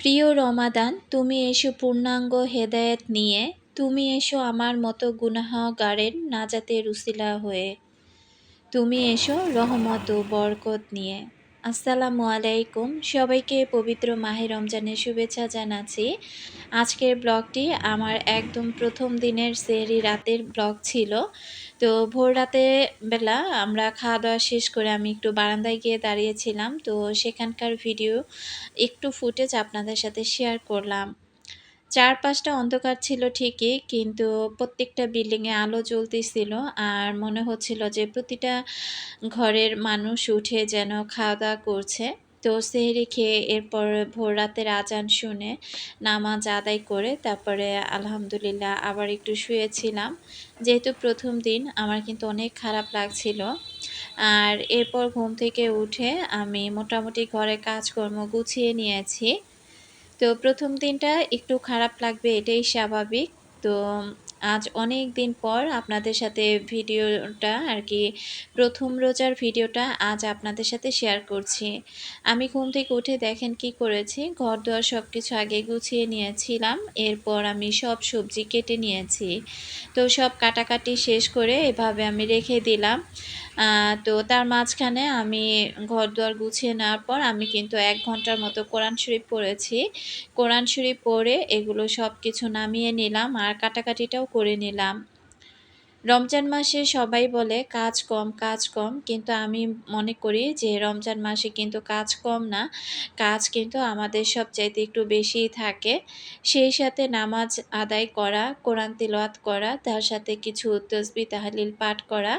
প্রিয় রমাদান, তুমি এসো পূর্ণাঙ্গ হেদায়েত নিয়ে, তুমি এসো আমার মতো গুনাহগারের নাজাতের উসিলা হয়ে। তুমি এসো রহমত ও বরকত নিয়ে। আসসালামু আলাইকুম, সবাইকে পবিত্র মাহে রমজানের শুভেচ্ছা জানাচ্ছি। আজকের ব্লগটি আমার একদম প্রথম দিনের সেহরি রাতের ব্লগ ছিল। তো ভোর রাতে বেলা আমরা খাওয়া দাওয়া শেষ করে আমি একটু বারান্দায় গিয়ে দাঁড়িয়েছিলাম। তো সেখানকার ভিডিও একটু ফুটেজ আপনাদের সাথে শেয়ার করলাম। চারপাশটা অন্ধকার ছিল ঠিকই, কিন্তু প্রত্যেকটা বিল্ডিংয়ে আলো জ্বলতেছিল। আর মনে হচ্ছিল যে প্রতিটা ঘরের মানুষ উঠে যেন খাওয়া-দাওয়া করছে। তো সেহরি খেয়ে এরপর ভোর রাতের আজান শুনে নামাজ আদায় করে তারপরে আলহামদুলিল্লাহ আবার একটু শুয়েছিলাম। যেহেতু প্রথম দিন আমার কিন্তু অনেক খারাপ লাগছিল। আর এরপর ঘুম থেকে উঠে আমি মোটামুটি ঘরের কাজকর্ম গুছিয়ে নিয়েছি। তো প্রথম দিনটা একটু খারাপ লাগবে, এটাই স্বাভাবিক। তো আজ অনেক দিন পর আপনাদের সাথে ভিডিওটা আরকি প্রথম রোজার ভিডিওটা আজ আপনাদের সাথে শেয়ার করছি। আমি ঘুম থেকে উঠে দেখেন কি করেছি, ঘর-দুয়ার সবকিছু আগে গুছিয়ে নিয়েছিলাম। এরপর আমি সব সবজি কেটে নিয়েছি। তো সব কাটাকাটি শেষ করে এভাবে আমি রেখে দিলাম। তো তার মাঝখানে আমি ঘর-দুয়ার গুছিয়ে নেওয়ার পর আমি কিন্তু ১ ঘন্টার মতো কোরআন শরীফ পড়েছি। কোরআন শরীফ পড়ে এগুলো সবকিছু নামিয়ে নিলাম আর কাটাকাটিটাও করে নিলাম। রমজান মাসে সবাই বলে কাজ কম, কাজ কম। কিন্তু আমি মনে করি যে রমজান মাসে কিন্তু কাজ কম না। কাজ কিন্তু আমাদের সবচাইতে একটু বেশিই থাকে। সেই সাথে নামাজ আদায় করা, কোরআন তিলাওয়াত করা, তার সাথে কিছু তাসবিহ তাহলিল পাঠ করা।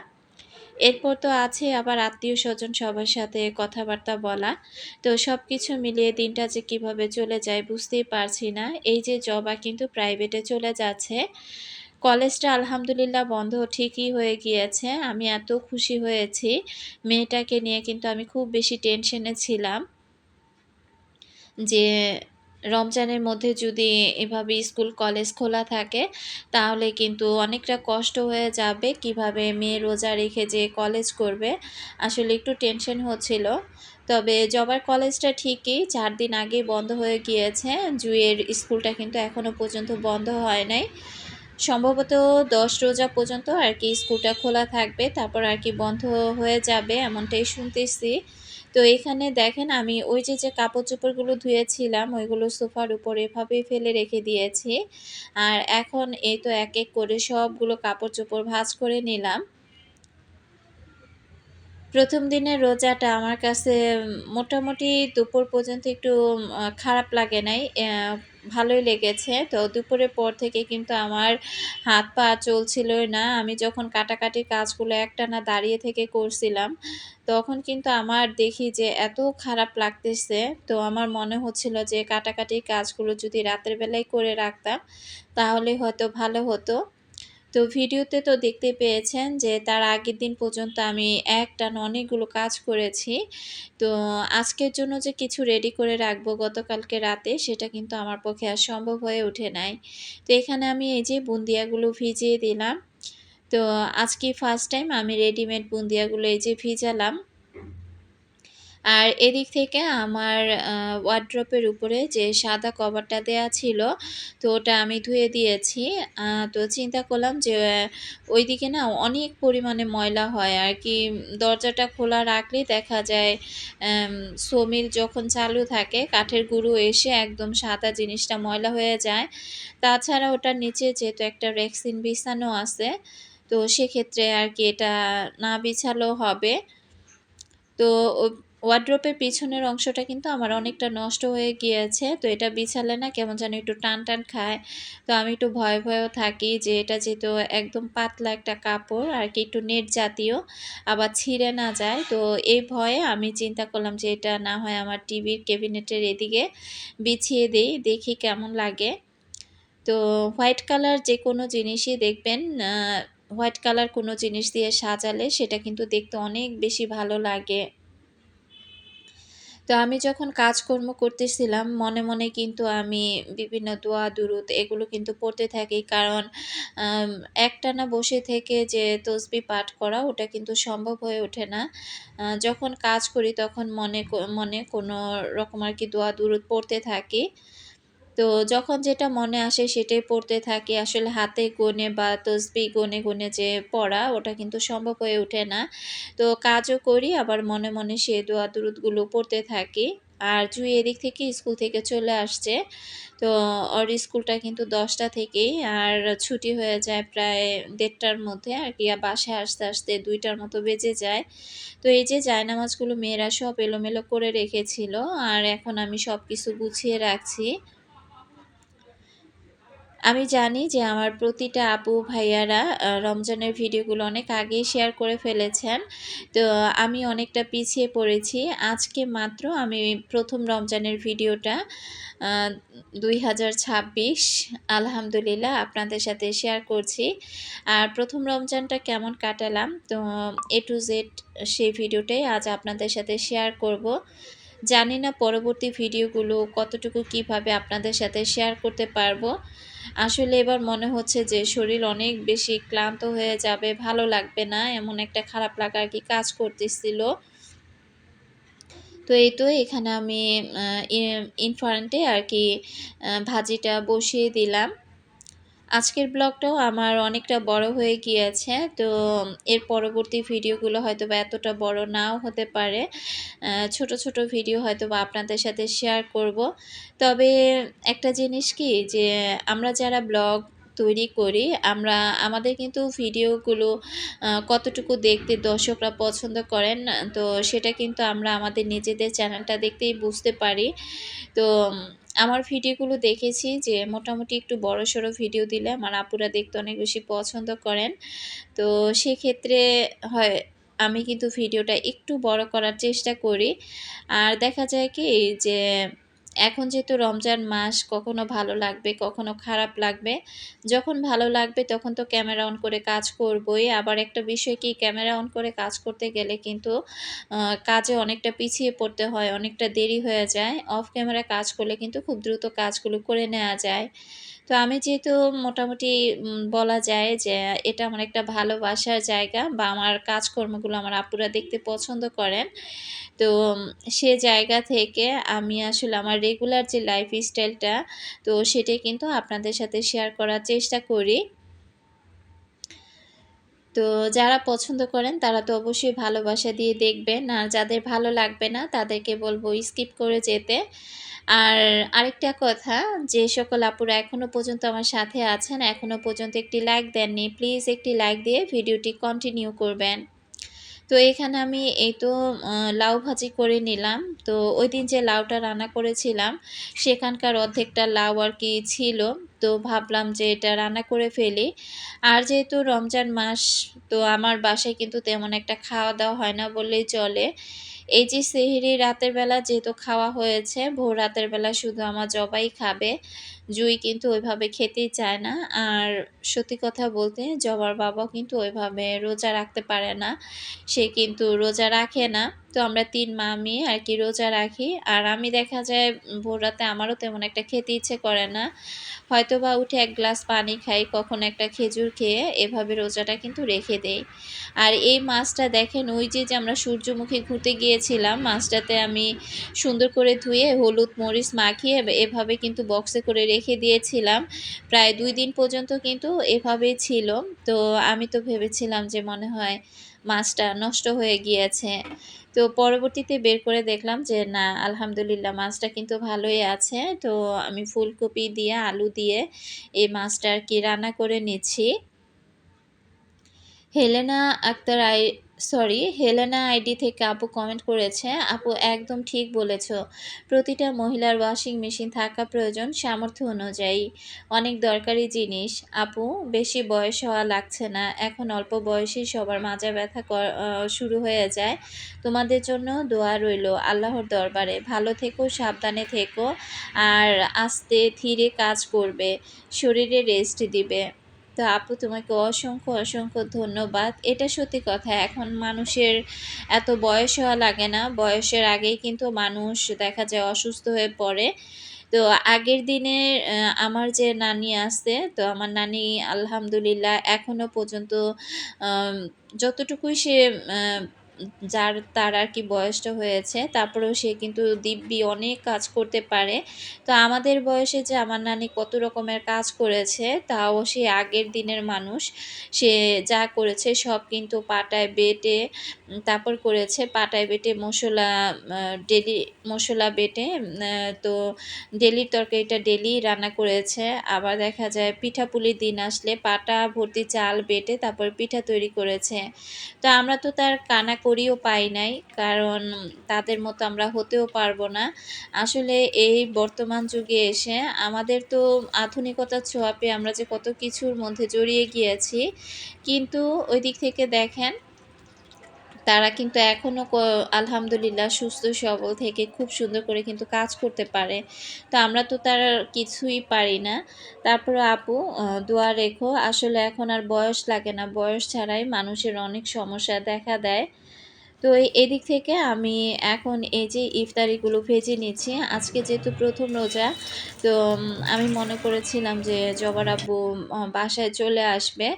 এরপর তো আছে আবার আত্মীয়স্বজন সবার সাথে কথাবার্তা বলা। তো সবকিছু মিলিয়ে দিনটা যে কিভাবে চলে যায় বুঝতেই পারছি না। এই যে জবা কিন্তু প্রাইভেটে চলে যাচ্ছে। কলেজটা আলহামদুলিল্লাহ বন্ধ ঠিকই হয়ে গিয়েছে। আমি এত খুশি হয়েছি। মেয়েটাকে নিয়ে কিন্তু আমি খুব বেশি টেনশনে ছিলাম। যে রমজানের মধ্যে যদি এভাবে স্কুল কলেজ খোলা থাকে তাহলে কিন্তু অনেকটা কষ্ট হয়ে যাবে। কিভাবে মেয়ে রোজা রেখে যে কলেজ করবে, আসলে একটু টেনশন হচ্ছিল। তবে জবার কলেজটা ঠিকই ৪ দিন আগেই বন্ধ হয়ে গিয়েছে। জুঁইয়ের স্কুলটা কিন্তু এখনো পর্যন্ত বন্ধ হয় নাই। সম্ভবত ১০ রোজা পর্যন্ত আরকি স্কুলটা খোলা থাকবে। তারপর আরকি বন্ধ হয়ে যাবে এমনটাই শুনতেছি। তো এখানে দেখেন আমি ওই যে কাপড়-চোপড়গুলো ধুয়েছিলাম ওইগুলো সোফার উপর এভাবেই ফেলে রেখে দিয়েছি। আর এখন এই তো এক, এক করে সবগুলো কাপড়-চোপড় ভাঁজ করে নিলাম। প্রথম দিনের রোজাটা আমার কাছে মোটামুটি দুপুর পর্যন্ত একটু খারাপ লাগে নাই। ভালোই লেগেছে। তো দুপুরের পর থেকে কিন্তু আমার হাত-পা চলছিলই না। আমি যখন কাটাকাটির কাজগুলো একটানা দাঁড়িয়ে থেকে করছিলাম, তখন কিন্তু আমার দেখি যে এত খারাপ লাগতেছে। তো আমার মনে হচ্ছিল যে কাটাকাটির কাজগুলো যদি রাতের বেলায় করে রাখতাম, তাহলে হয়তো ভালো হতো। তো ভিডিওতে তো দেখতে পেয়েছেন যে তার আগের দিন পর্যন্ত আমি একটানা অনেকগুলো কাজ করেছি। তো আজকের জন্য যে কিছু রেডি করে রাখবো গতকালকে রাতে সেটা কিন্তু আমার পক্ষে আর সম্ভব হয়ে ওঠে নাই। তো এখানে আমি এই যে বুন্দিয়াগুলো ভিজিয়ে দিলাম। তো আজকে ফার্স্ট টাইম আমি রেডিমেড বুন্দিয়াগুলো এই যে ভিজালাম। আর এদিক থেকে আমার ওয়ারড্রপের উপরে যে সাদা কভারটা দেয়া ছিল, তো ওটা আমি ধুয়ে দিয়েছি। তো চিন্তা করলাম যে ওইদিকে না অনেক পরিমাণে ময়লা হয় আরকি। দরজাটা খোলা রাখলেই দেখা যায় অ্যাম সো-মিল যখন চালু থাকে কাঠের গুঁড়ো এসে একদম সাদা জিনিসটা ময়লা হয়ে যায়। তাছাড়া ওটার নিচে যেহেতু একটা রেক্সিন বিছানো আছে, তো সেক্ষেত্রে আরকি এটা না বিছালেও হবে। তো ও ওয়ারড্রোবের পিছনের অংশটা কিন্তু আমার অনেকটা নষ্ট হয়ে গিয়েছে। তো এটা বিছালে না কেমন যেন একটু টান, টান খায়। তো আমি একটু ভয়ে, ভয়েও থাকি যে এটা যেহেতু একদম পাতলা একটা কাপড় আরকি একটু নেট জাতীয়, আবার ছিঁড়ে না যায়। তো এই ভয়ে আমি চিন্তা করলাম যে এটা না হয় আমার টিভির ক্যাবিনেটের এদিকে বিছিয়ে দেই, দেখি কেমন লাগে। তো হোয়াইট কালার যেকোনো জিনিসই দেখবেন হোয়াইট কালার কোনো জিনিস দিয়ে সাজালে সেটা কিন্তু দেখতে অনেক বেশি ভালো লাগে। তো আমি যখন কাজকর্ম করতেছিলাম মনে, মনে কিন্তু আমি বিভিন্ন দোয়া দুরুদ এগুলো কিন্তু পড়তে থাকি। কারণ আম একটানা বসে থেকে যে তসবিহ পাঠ করা ওটা কিন্তু সম্ভব হয়ে ওঠে না। যখন কাজ করি তখন মনে কোনো রকম আরকি দোয়া দুরুদ পড়তে থাকি। তো যখন যেটা মনে আসে সেটাই পড়তে থাকি। আসলে হাতে গোনে বা তসবিহ গুনে, গুনে যে পড়া ওটা কিন্তু সম্ভব হয়ে ওঠে না। তো কাজও করি আবার মনে, মনে সেই দোয়া দুরুদগুলো পড়তে থাকি। আর জুই এদিক থেকে স্কুল থেকে চলে আসছে। তো ওর স্কুলটা কিন্তু ১০টা থেকেই আর ছুটি হয়ে যায় প্রায় ১:৩০ টার মধ্যে আরকি। বাসায় আসতে, আসতে ২ টার মতো বেজে যায়। তো এই যে জায়নামাজগুলো মেয়েরা সব এলোমেলো করে রেখেছিল আর এখন আমি সবকিছু গুছিয়ে রাখছি। আমি জানি যে আমার প্রতিটা আপু ভাইয়ারা রমজানের ভিডিওগুলো অনেক আগেই শেয়ার করে ফেলেছেন। তো আমি অনেকটা পিছিয়ে পড়েছি। আজকে মাত্র আমি ১ম রমজানের ভিডিওটা আ ২০২৬ আলহামদুলিল্লাহ আপনাদের সাথে শেয়ার করছি। আর ১ম রমজানটা কেমন কাটালাম তো A to Z সেই ভিডিওটাই আজ আপনাদের সাথে শেয়ার করব। জানি না পরবর্তী ভিডিওগুলো কতটুকু কিভাবে আপনাদের সাথে শেয়ার করতে পারবো। আসলে এবার মনে হচ্ছে যে শরীর অনেক বেশি ক্লান্ত হয়ে যাবে, ভালো লাগবে না। এমন একটা খারাপ লাগা আরকি কাজ করতেছিল। তো এই তো এখানে আমি আ ই ইনফ্রান্টে আরকি ভাজিটা বসিয়ে দিলাম। আজকের ব্লগটাও আমার অনেকটা বড় হয়ে গিয়েছে। তো এর পরবর্তী ভিডিওগুলো হয়তোবা এতটা বড় নাও হতে পারে। ছোট, ছোট ভিডিও হয়তোবা আপনাদের সাথে শেয়ার করব। তবে একটা জিনিস কি যে আমরা যারা ব্লগ তৈরি করি আমাদের কিন্তু ভিডিওগুলো কতটুকু দেখতে দর্শকরা পছন্দ করেন তো সেটা কিন্তু আমরা আমাদের নিজেদের চ্যানেলটা দেখতেই বুঝতে পারি। তো আমার ভিডিওগুলো দেখেছি যে মোটামুটি একটু বড়সড় ভিডিও দিলে আমার আপুরা দেখতে অনেক বেশি পছন্দ করেন। তো সেক্ষেত্রে হয় আমি কিন্তু ভিডিওটা একটু বড় করার চেষ্টা করি। আর দেখা যায় কি যে এখন যেহেতু রমজান মাস কখনো ভালো লাগবে, কখনো খারাপ লাগবে। যখন ভালো লাগবে তখন তো ক্যামেরা অন করে কাজ করবই। আবার একটা বিষয় কি ক্যামেরা অন করে কাজ করতে গেলে কিন্তু আ কাজে অনেকটা পিছিয়ে পড়তে হয়, অনেকটা দেরি হয়ে যায়। অফ ক্যামেরা কাজ করলে কিন্তু খুব দ্রুত কাজগুলো করে নেয়া যায়। তো আমি যেহেতু মোটামুটি বলা যায় যে এটা আমার একটা ভালোবাসার জায়গা বা আমার কাজকর্মগুলো আমার আপুরা দেখতে পছন্দ করেন। তো সে জায়গা থেকে আমি আসলে আমার রেগুলার যে লাইফস্টাইলটা তো সেটাই কিন্তু আপনাদের সাথে শেয়ার করার চেষ্টা করি। তো যারা পছন্দ করেন তারা তো অবশ্যই ভালোবাসা দিয়ে দেখবেন। আর যাদের ভালো লাগবে না তাদেরকে বলব স্কিপ করে যেতে। আর আরেকটা কথা যে সকল আপুরা এখনো পর্যন্ত আমার সাথে আছেন, এখনো পর্যন্ত একটি লাইক দেননি, প্লিজ একটি লাইক দিয়ে ভিডিওটি কন্টিনিউ করবেন। তো এখানে আমি এই তো লাউ ভাজি করে নিলাম। তো ওইদিন যে লাউটা রান্না করেছিলাম, সেখানকার অর্ধেকটা লাউ আরকি ছিল। তো ভাবলাম যে এটা রান্না করে ফেলি। আর যেহেতু রমজান মাস তো আমার বাসায় কিন্তু তেমন একটা খাওয়া-দাওয়া হয় না বললেই চলে। এই যে সেহরি রাতের বেলা যেহেতু খাওয়া হয়েছে, ভোর রাতের বেলা শুধু আমার জবাই খাবে। জুই কিন্তু ওইভাবে খেতেই চায় না। আর সত্যি কথা বলতে জবার বাবাও কিন্তু ওইভাবে রোজা রাখতে পারে না। সে কিন্তু রোজা রাখে না। তো আমরা ৩ মা-মেয়ে আরকি রোজা রাখি। আর আমি দেখা যায় ভোর রাতে আমারও তেমন একটা খেতে ইচ্ছে করে না। হয়তোবা উঠে ১ গ্লাস পানি খাই, কখনো একটা খেজুর খেয়ে এভাবে রোজাটা কিন্তু রেখে দেই। আর এই মাছটা দেখেন ওই যে আমরা সূর্যমুখী ঘুরতে গিয়েছিলাম, মাছটাতে আমি সুন্দর করে ধুয়ে হলুদ মরিচ মাখিয়ে এভাবে কিন্তু বক্সে করে রেখে দিয়েছিলাম। প্রায় ২ দিন পর্যন্ত কিন্তু এভাবেই ছিল। তো আমি তো ভেবেছিলাম যে মনে হয় মাছটা নষ্ট হয়ে গিয়েছে। তো পরবর্তীতে বের করে দেখলাম যে না আলহামদুলিল্লাহ মাছটা কিন্তু ভালোই আছে। তো আমি ফুলকপি দিয়ে আলু দিয়ে এই মাছটা আরকি রান্না করে নিচ্ছি। হেলেনা আক্তার হেলেনা আইডি থেকে আপু কমেন্ট করেছে, "আপু একদম ঠিক বলেছ। প্রতিটা মহিলার ওয়াশিং মেশিন থাকা প্রয়োজন সামর্থ্য অনুযায়ী। অনেক দরকারি জিনিস। আপু বেশি বয়স হওয়া লাগছে না। এখন অল্প বয়সেই সবার মাজা ব্যথা শুরু হয়ে যায়। তোমাদের জন্য দোয়া রইলো আল্লাহর দরবারে। ভালো থেকো, সাবধানে থেকো আর আস্তে ধীরে কাজ করবে। শরীরে রেস্ট দিবে।" তো আপু তোমাকে অসংখ্য ধন্যবাদ। এটা সত্যি কথা। এখন মানুষের এত বয়স হওয়া লাগে না। বয়সের আগেই কিন্তু মানুষ দেখা যায় অসুস্থ হয়ে পড়ে। তো আগের দিনের আমার যে নানি আছে, তো আমার নানি আলহামদুলিল্লাহ এখনো পর্যন্ত আম যতটুকুই সে আ তার আরকি বয়সটা হয়েছে, তারপরেও সে কিন্তু দিব্যি অনেক কাজ করতে পারে। তো আমাদের বয়সে যে আমার নানি কত রকমের কাজ করেছে, তাও সে আগের দিনের মানুষ। সে যা করেছে সব কিন্তু পাটায় বেটে তারপর করেছে। পাটায় বেটে আ ডেইলি মসলা বেটে তো ডেইলির তরকারিটা ডেইলি রান্না করেছে। আবার দেখা যায় পিঠাপুলির দিন আসলে পাটা ভর্তি চাল বেটে তারপর পিঠা তৈরি করেছে। তো আমরা তো তার কানাকড়িও পাই নাই। কারণ তাদের মতো আমরা হতেও পারবো না। আসলে এই বর্তমান যুগে এসে আমাদের তো আধুনিকতার ছোঁয়া পেয়ে আমরা যে কত কিছুর মধ্যে জড়িয়ে গিয়েছি। কিন্তু ওই দিক থেকে দেখেন তারা কিন্তু এখনো আলহামদুলিল্লাহ সুস্থ সবল থেকে খুব সুন্দর করে কিন্তু কাজ করতে পারে। তো আমরা তো তার কিছুই পারি না। তারপরে আপু দোয়া রেখো। আসলে এখন আর বয়স লাগে না। বয়স ছাড়াই মানুষের অনেক সমস্যা দেখা দেয়। তো এদিক থেকে আমি এখন এই যে ইফতারিগুলো ভেজে নিচ্ছি। আজকে যেহেতু ১ম রোজা, তো আমি মনে করেছিলাম যে জবার আব্বু বাসায় চলে আসবে।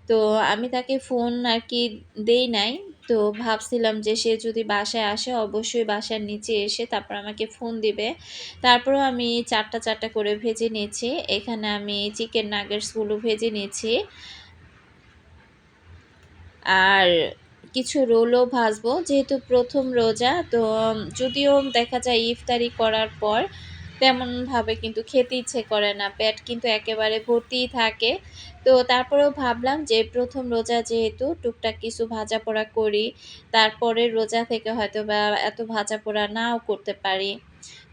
তো আমি তাকে ফোন আরকি দেই নাই। তো ভাবছিলাম যে সে যদি বাসায় আসে অবশ্যই বাসার নিচে এসে তারপর আমাকে ফোন দিবে। তারপরেও আমি ৪ টা করে ভেজে নিচ্ছি। এখানে আমি চিকেন নাগেটস গুলো ভেজে নিচ্ছি। আর কিছু রোলও ভাজবো। যেহেতু ১ম রোজা, তো যদিও দেখা যায় ইফতারি করার পর তেমনভাবে কিন্তু খেতে ইচ্ছে করে না। পেট কিন্তু একেবারে ভর্তিই থাকে। তো তারপরেও ভাবলাম যে ১ম রোজা যেহেতু টুকটাক কিছু ভাজাপোড়া করি। তারপরের রোজা থেকে হয়তোবা এত ভাজাপোড়া নাও করতে পারি।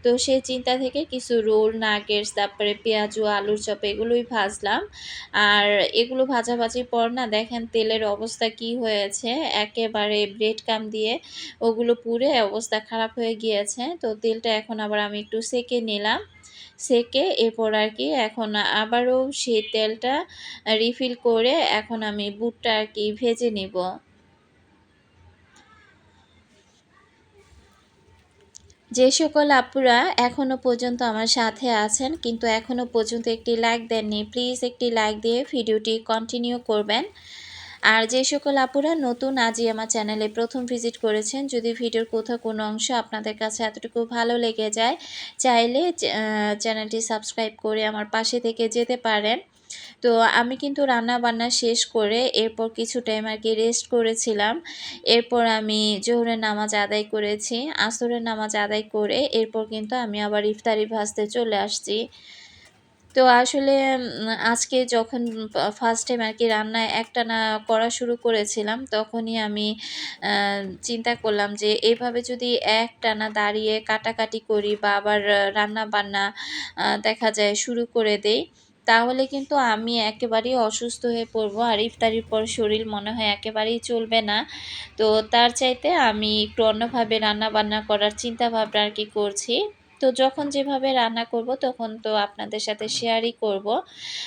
তো সেই চিন্তা থেকে কিছু রোল, নাগেটস, তারপরে পেঁয়াজু, আলুর চপ এগুলোই ভাজলাম। আর এগুলো ভাজাভাজির পর না দেখেন তেলের অবস্থা কি হয়েছে, একেবারে ব্রেড ক্রাম্ব দিয়ে ওগুলো পুড়ে অবস্থা খারাপ হয়ে গিয়েছে। তো তেলটা এখন আবার আমি একটু সেঁকে নিলাম। সেঁকে এরপর আরকি এখন আবারও সেই তেলটা রিফিল করে এখন আমি বুটটা আরকি ভেজে নিব। যে সকল আপুরা এখনও পর্যন্ত আমার সাথে আছেন কিন্তু এখনও পর্যন্ত একটি লাইক দেননি, প্লিজ একটি লাইক দিয়ে ভিডিওটি কন্টিনিউ করবেন। আর যে সকল আপুরা নতুন আজই আমার চ্যানেলে ১ম ভিজিট করেছেন, যদি ভিডিওর কোথাও কোনো অংশ আপনাদের কাছে এতটুকু ভালো লেগে যায়, চাইলে চ্যানেলটি সাবস্ক্রাইব করে আমার পাশে থেকে যেতে পারেন। তো আমি কিন্তু রান্না-বান্না শেষ করে এরপর কিছু টাইম আরকি রেস্ট করেছিলাম। এরপর আমি জোহরের নামাজ আদায় করেছি। আসরের নামাজ আদায় করে এরপর কিন্তু আমি আবার ইফতারি ভাজতে চলে আসছি। তো আসলে আজকে যখন ফার্স্ট টাইম আরকি রান্না একটানা করা শুরু করেছিলাম, তখনই আমি আ চিন্তা করলাম যে এভাবে যদি একটানা দাঁড়িয়ে কাটাকাটি করি বা আবার রান্না-বান্না দেখা যায় শুরু করে দেই, তাহলে কিন্তু আমি একেবারেই অসুস্থ হয়ে পড়বো। আর ইফতারির পর শরীর মনে হয় একেবারেই চলবে না। তো তার চাইতে আমি একটু অন্যভাবে রান্না-বান্না করার চিন্তাভাবনা আরকি করছি। তো যখন যেভাবে রান্না করব তখন তো আপনাদের সাথে শেয়ারই করব।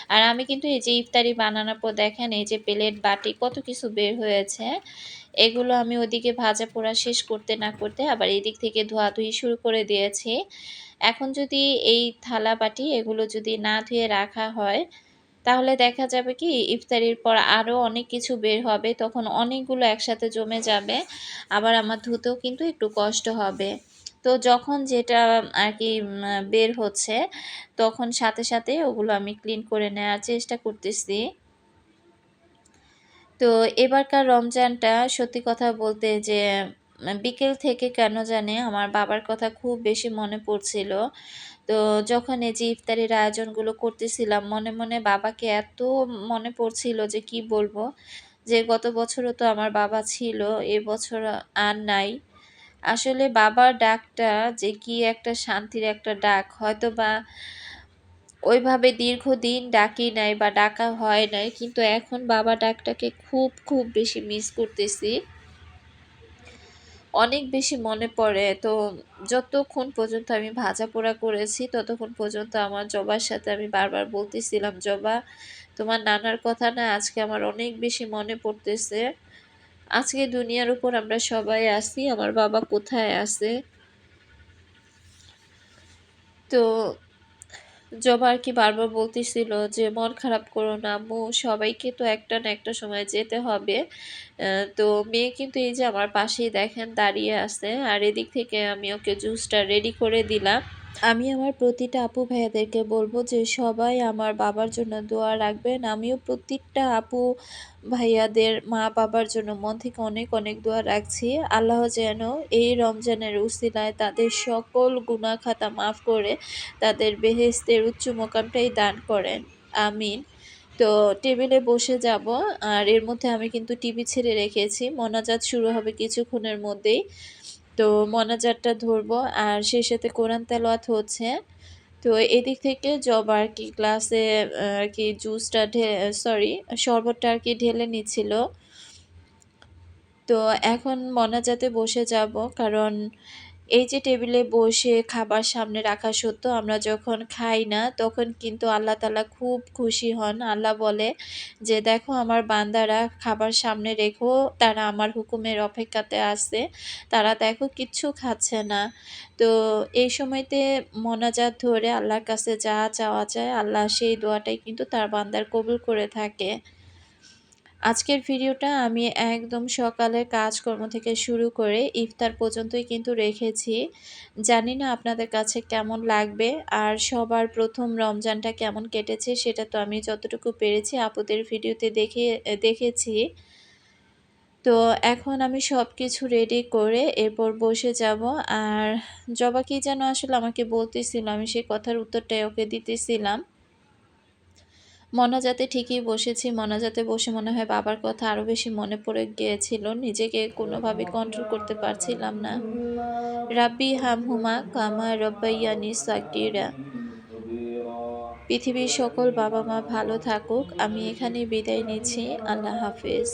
আর আমি কিন্তু এই যে ইফতারি বানানোর পর দেখেন এই যে প্লেট, বাটি কত কিছু বের হয়েছে। এগুলো আমি ওদিকে ভাজা-পোড়া শেষ করতে না করতে আবার এদিক থেকে ধোয়াধুয়ি শুরু করে দিয়েছি। এখন যদি এই থালা-বাটি এগুলো যদি না ধুয়ে রাখা হয়, তাহলে দেখা যাবে কি ইফতারির পর আরও অনেক কিছু বের হবে। তখন অনেকগুলো একসাথে জমে যাবে। আবার আমার ধুতেও কিন্তু একটু কষ্ট হবে। তো যখন যেটা আরকি বের হচ্ছে, তখন সাথে ওগুলো আমি ক্লিন করে নেয়ার চেষ্টা করতেছি। তো এবারকার রমজানটা সত্যি কথা বলতে যে বিকেল থেকে কেন জানি আমার বাবার কথা খুব বেশি মনে পড়ছিল। তো যখন এই যে ইফতারির আয়োজনগুলো করতেছিলাম মনে বাবাকে এত মনে পড়ছিল যে কি বলবো? যে গত বছরও তো আমার বাবা ছিল, এবছর আর নাই। আসলে বাবার ডাকটা যে কি একটা শান্তির একটা ডাক, হয়তোবা ওইভাবে দীর্ঘদিন ডাকি নাই বা ডাকা হয় নাই। কিন্তু এখন বাবা ডাকটাকে খুব বেশি মিস করতেছি। অনেক বেশি মনে পড়ে। তো যতক্ষণ পর্যন্ত আমি ভাজাপোড়া করেছি ততক্ষণ পর্যন্ত আমার জবার সাথে আমি বারবার বলতেছিলাম, "জবা, তোমার নানার কথা না আজকে আমার অনেক বেশি মনে পড়তেছে। আজকে দুনিয়ার উপর আমরা সবাই আছি, আমার বাবা কোথায় আছে?" তো জবা আরকি বারবার বলতেছিল যে, "মন খারাপ করো না আম্মু, সবাইকে তো একটা না একটা সময় যেতে হবে।" তো মেয়ে কিন্তু এই যে আমার পাশেই দেখেন দাঁড়িয়ে আছে। আর এদিক থেকে আমি ওকে জুসটা রেডি করে দিলাম। আমি আমার প্রতিটা আপু ভাইয়াদেরকে বলবো যে সবাই আমার বাবার জন্য দোয়া রাখবেন। আমিও প্রত্যেকটা আপু ভাইয়াদের মা-বাবার জন্য মন থেকে অনেক, অনেক দোয়া রাখছি। আল্লাহ যেন এই রমজানের উসিলায় তাদের সকল গুনাহ খাতা মাফ করে তাদের বেহেশতের উচ্চ মোকামটাই দান করেন। আমিন। তো টেবিলে বসে যাব। আর এর মধ্যে আমি কিন্তু টিভি ছেড়ে রেখেছি। মোনাজাত শুরু হবে কিছুক্ষণের মধ্যেই। তো মোনাজাতটা ধরবো আর সেই সাথে কোরআন তেলাওয়াত হচ্ছে। তো এদিক থেকে জবা আরকি গ্লাসে আরকি জুসটা সরি শরবতটা আরকি ঢেলে নিচ্ছিল। তো এখন মোনাজাতে বসে যাব। কারণ এই যে টেবিলে বসে খাবার সামনে রাখা সত্ত্বেও আমরা যখন খাই না, তখন কিন্তু আল্লাহ তাআলা খুব খুশি হন। আল্লাহ বলে যে, "দেখো আমার বান্দারা খাবার সামনে রেখেও তারা আমার হুকুমের অপেক্ষাতে আছে। তারা দেখো কিচ্ছু খাচ্ছে না।" তো এই সময়তে মোনাজাত ধরে আল্লাহর কাছে যা চাওয়া যায়, আল্লাহ সেই দোয়াটাই কিন্তু তার বান্দার কবুল করে থাকে। আজকের ভিডিওটা আমি একদম সকালের কাজকর্ম থেকে শুরু করে ইফতার পর্যন্তই কিন্তু রেখেছি। জানি না আপনাদের কাছে কেমন লাগবে আর সবার ১ম রমজানটা কেমন কেটেছে সেটা তো আমি যতটুকু পেরেছি আপুদের ভিডিওতে দেখেছি। তো এখন আমি সবকিছু রেডি করে এরপর বসে যাব। আর জবা কি যেন আসলে আমাকে বলতেছিল, আমি সেই কথার উত্তরটাই ওকে দিতেছিলাম। মোনাজাতে ঠিকই বসেছি। মোনাজাতে বসে মনে হয় বাবার কথা আরো বেশি মনে পড়ে গিয়েছিল। নিজেকে কোনোভাবেই কন্ট্রোল করতে পারছিলাম না। রাব্বি হামহুমা কামা রব্বাইয়ানি সাগীরা। পৃথিবীর সকল বাবা-মা ভালো থাকুক। আমি এখানেই বিদায় নিচ্ছি। আল্লাহ হাফেজ।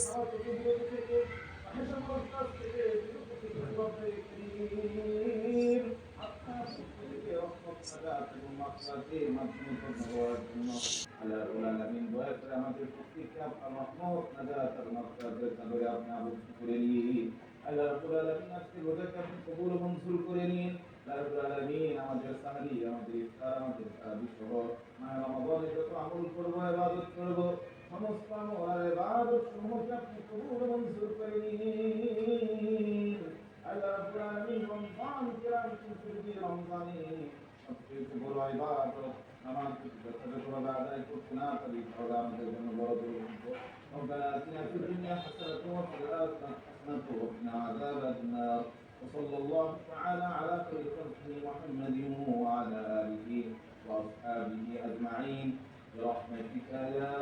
আপনার প্রত্যেককে রহমত নাজাত এবং মাগফিরাতের মাধ্যমে ধন্যবাদ জন্য আল্লাহ রাব্বুল আলামিন দয়া করে আমাদের প্রত্যেককে আপনার রহমত নাজাত এবং মাগফিরাতের চাদরে আপনি আবদ্ধ করে নিন। আল্লাহ রাব্বুল আলামিন আজকে রোজাকে আপনি কবুল ও মঞ্জুর করে নিন। আল্লাহ রাব্বুল আলামিন আমাদের সাহারি, আমাদের ইফতার, আমাদের তারাবি সহ মাহে রমাদানে যত আমল করব, ইবাদত করব, সমস্ত আমল আর ইবাদত সমূহকে আপনি কবুল ও মঞ্জুর করে নিন। আল্লাহ রাব্বুল আলামিন রমজানকে আপনি রমজানে সবচেয়ে বড় ইবাদত নামাজকে যথাযথভাবে আদায় করতে না পারি তাহলে আমাদের জন্য বড় দুর্ভাগ্য। ربنا آتنا في الدنيا حسنة وفي الآخرة حسنة وقنا عذاب النار وصلى الله تعالى على خير خلقه محمد وعلى آله وأصحابه أجمعين برحمتك يا